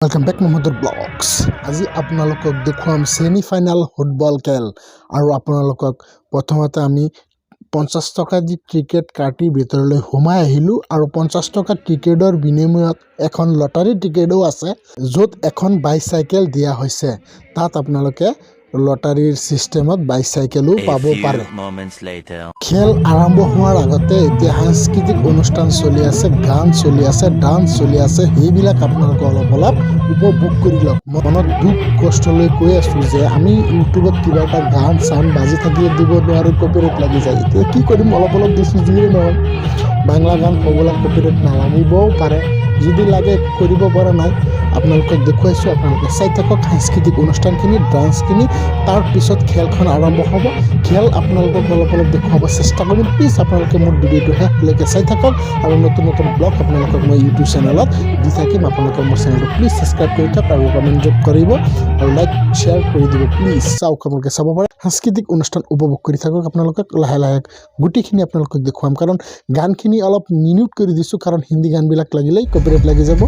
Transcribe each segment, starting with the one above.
Welcome back Mohammad blogs. আজি আপোনালোকক দেখুৱাম সেমি ফাইনাল ফুটবল খেল আৰু আপোনালোকক প্ৰথমতে আমি 50 টকা দি টিকেট কাটি ভিতৰলৈ সোমাই আহিলো আৰু 50 টকা টিকেটৰ বিনিময়ত এখন লটাৰী টিকেটও আছে য'ত এখন বাইসাইকেল দিয়া হৈছে তাত আপোনালোকে লটাৰীৰ সিস্টেমত বাইসাইকেলও পাব পাৰে। খেল আৰম্ভ হোৱাৰ আগতে এতিয়া সাংস্কৃতিক অনুষ্ঠান চলি আছে, গান চলি আছে, ডান্স চলি আছে, সেইবিলাক আপোনালোকে অলপ উপভোগ কৰি লওক। মনত দুখ কষ্ট লৈ কৈ আছো যে আমি ইউটিউবত কিবা এটা গান চান বাজি থাকিলে দিব নোৱাৰো, কপিৰাইট লাগি যায়। এতিয়া কি কৰিম, অলপ দিছো যিয়ে নহয়, বাংলা গান ক'বলৈ কপিৰাইট নালাগিবও পাৰে, যদি লাগে কৰিব পৰা নাই। আপোনালোকক দেখুৱাইছো, আপোনালোকে চাই থাকক সাংস্কৃতিক অনুষ্ঠানখিনি, ডান্সখিনি। তাৰ পিছত খেলখন আৰম্ভ হ'ব। খেল আপোনালোকক অলপ দেখুৱাব চেষ্টা কৰিম। প্লিজ আপোনালোকে মোৰ ভিডিঅ'টো শেষলৈকে চাই থাকক আৰু নতুন ব্লগ আপোনালোকক মই ইউটিউব চেনেলত দি থাকিম। আপোনালোকে মোৰ চেনেলটো প্লিজ ছাবস্ক্ৰাইব কৰি থাকক আৰু কমেণ্ট কৰিব আৰু লাইক শ্বেয়াৰ কৰি দিব। প্লিজ চাওক, আপোনালোকে চাব পাৰে সাংস্কৃতিক অনুষ্ঠান উপভোগ কৰি থাকক। আপোনালোকক লাহে গোটেইখিনি আপোনালোকক দেখুৱাম, কাৰণ গানখিনি অলপ মিনিউট কৰি দিছোঁ, কাৰণ হিন্দী গানবিলাক লাগিলেই কপিৰাইট লাগি যাব।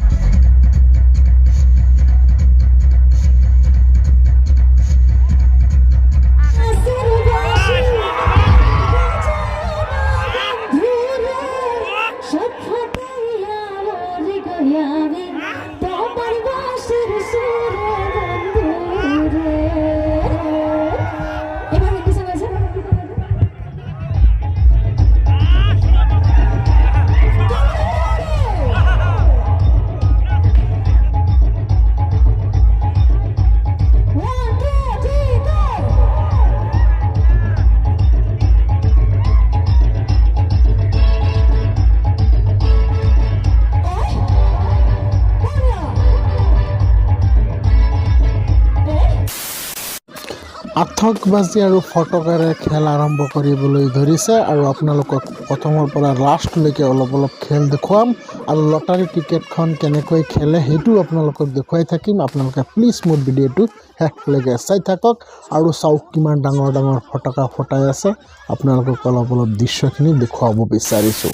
আতচবাজি আৰু ফটকাৰে খেল আৰম্ভ কৰিবলৈ ধৰিছে আৰু আপোনালোকক প্ৰথমৰ পৰা লাষ্টলৈকে অলপ খেল দেখুৱাম আৰু লটাৰী টিকেটখন কেনেকৈ খেলে সেইটো আপোনালোকক দেখুৱাই থাকিম। আপোনালোকে প্লিজ মোৰ ভিডিঅ'টো শেষলৈকে চাই থাকক আৰু চাওক কিমান ডাঙৰ ফটকা ফুটাই আছে। আপোনালোকক অলপ দৃশ্যখিনি দেখুৱাব বিচাৰিছোঁ।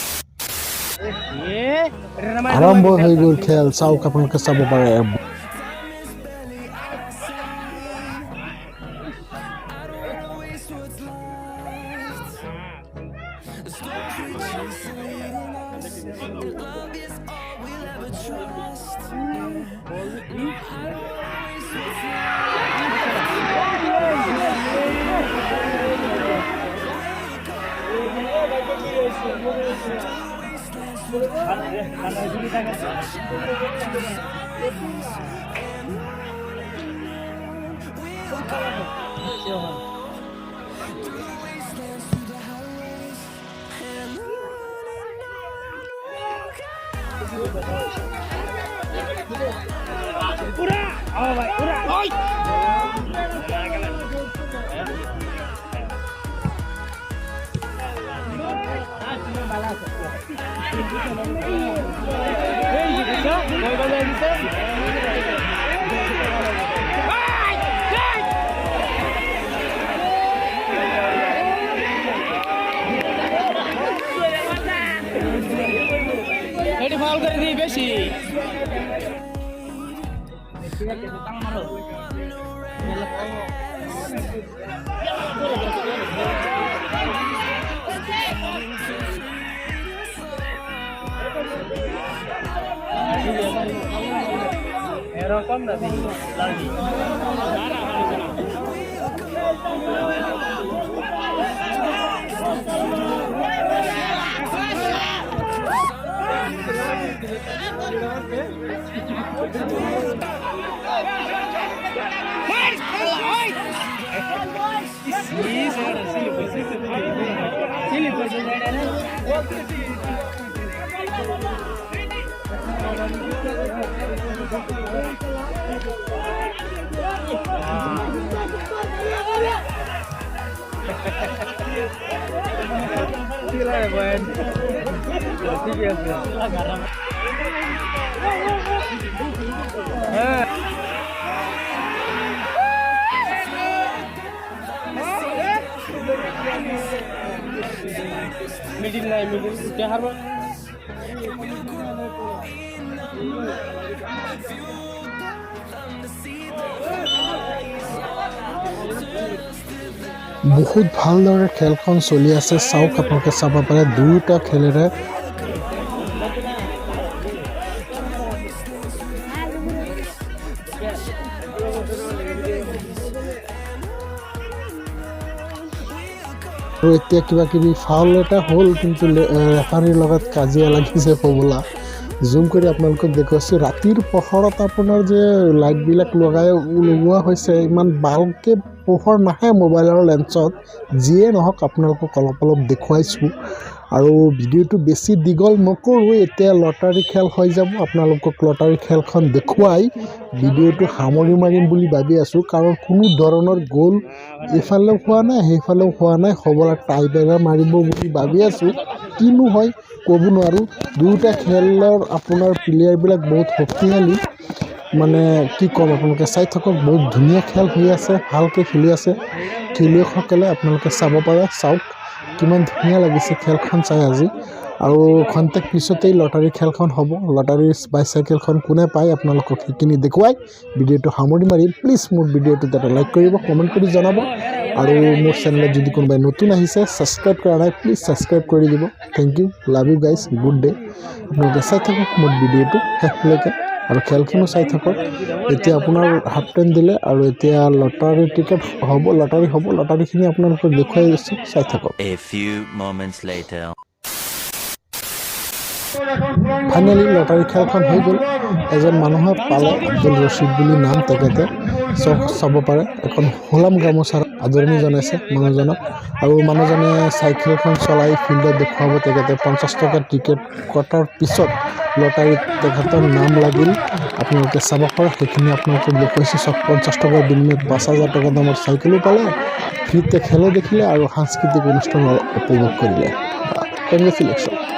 আৰম্ভ হৈ গ'ল খেল, চাওক, আপোনালোকে চাব পাৰে। फाउल कर दी बेशी এৰকম না লাগি मिडिल नहीं मिडिल क्या हार বহুত ভালদৰে খেলখন চলি আছে চাওক আপোনালোকে চাব পাৰে দুয়োটা খেলেৰে আৰু এতিয়া কিবা কিবি ফাউল এটা হ'ল কিন্তু ৰেফাৰীৰ লগত কাজিয়া লাগিছে হ'বলা জুম কৰি আপোনালোকক দেখুৱাইছোঁ ৰাতিৰ পোহৰত আপোনাৰ যে লাইটবিলাক লগোৱা হৈছে ইমান ভালকৈ পোহৰ নাহে মোবাইলৰ লেন্সত যিয়ে নহওক আপোনালোকক অলপ দেখুৱাইছোঁ আৰু ভিডিঅ'টো বেছি দীঘল নকৰোঁ এতিয়া লটাৰী খেল হৈ যাব আপোনালোকক লটাৰী খেলখন দেখুৱাই ভিডিঅ'টো সামৰি মাৰিম বুলি ভাবি আছোঁ কাৰণ কোনো ধৰণৰ গ'ল এইফালেও হোৱা নাই সেইফালেও হোৱা নাই হ'বলা টাই ব্ৰেকাৰ মাৰিব বুলি ভাবি আছোঁ কিনো হয় ক'ব নোৱাৰোঁ দুয়োটা খেলৰ আপোনাৰ প্লেয়াৰবিলাক বহুত শক্তিশালী মানে কি ক'ম আপোনালোকে চাই থাকক বহুত ধুনীয়া খেল হৈ আছে ভালকৈ খেলি আছে খেলুৱৈসকলে আপোনালোকে চাব পাৰে চাওক কিমান ধুনীয়া লাগিছে খেলখন চাই আজি আৰু খন্তেক পিছতেই লটাৰী খেলখন হ'ব লটাৰী বাইচাইকেলখন কোনে পায় আপোনালোকক সেইখিনি দেখুৱাই ভিডিঅ'টো সামৰি মাৰিম প্লিজ মোৰ ভিডিঅ'টোত এটা লাইক কৰিব কমেণ্ট কৰি জনাব আৰু মোৰ চেনেলত যদি কোনোবাই নতুন আহিছে ছাবস্ক্ৰাইব কৰা নাই প্লিজ ছাবস্ক্ৰাইব কৰি দিব thank you love you guys good day আপোনালোকে চাই থাকক মোৰ ভিডিঅ'টো শেষলৈকে আৰু খেলখনো চাই থাকক এতিয়া আপোনাৰ হাফ টাইম দিলে আৰু এতিয়া লটাৰী টিকেট হ'ব লটাৰীখিনি আপোনালোকক দেখুৱাই দিছোঁ চাই থাকক ফাইনেলি লটাৰী খেলখন হৈ গ'ল এজন মানুহে পালে আব্দুল ৰছিদ বুলি নাম তেখেতে চাব পাৰে এখন হোলাম গামোচাৰ আদৰণি জনাইছে মানুহজনক আৰু মানুহজনে চাইকেলখন চলাই ফিল্ডত দেখুৱাব তেখেতে 50 টকা টিকেট কটাৰ পিছত লটাৰীত তেখেতৰ নাম লাগিল আপোনালোকে চাব পাৰে সেইখিনি আপোনালোকক দেখুৱাইছোঁ চব 50 টকাৰ বিনিময়ত 5,000 টকা দামৰ চাইকেলো পালে ফ্ৰীতে খেলো দেখিলে আৰু সাংস্কৃতিক অনুষ্ঠান উপভোগ কৰিলে কংগ্ৰেচুলেশ্যন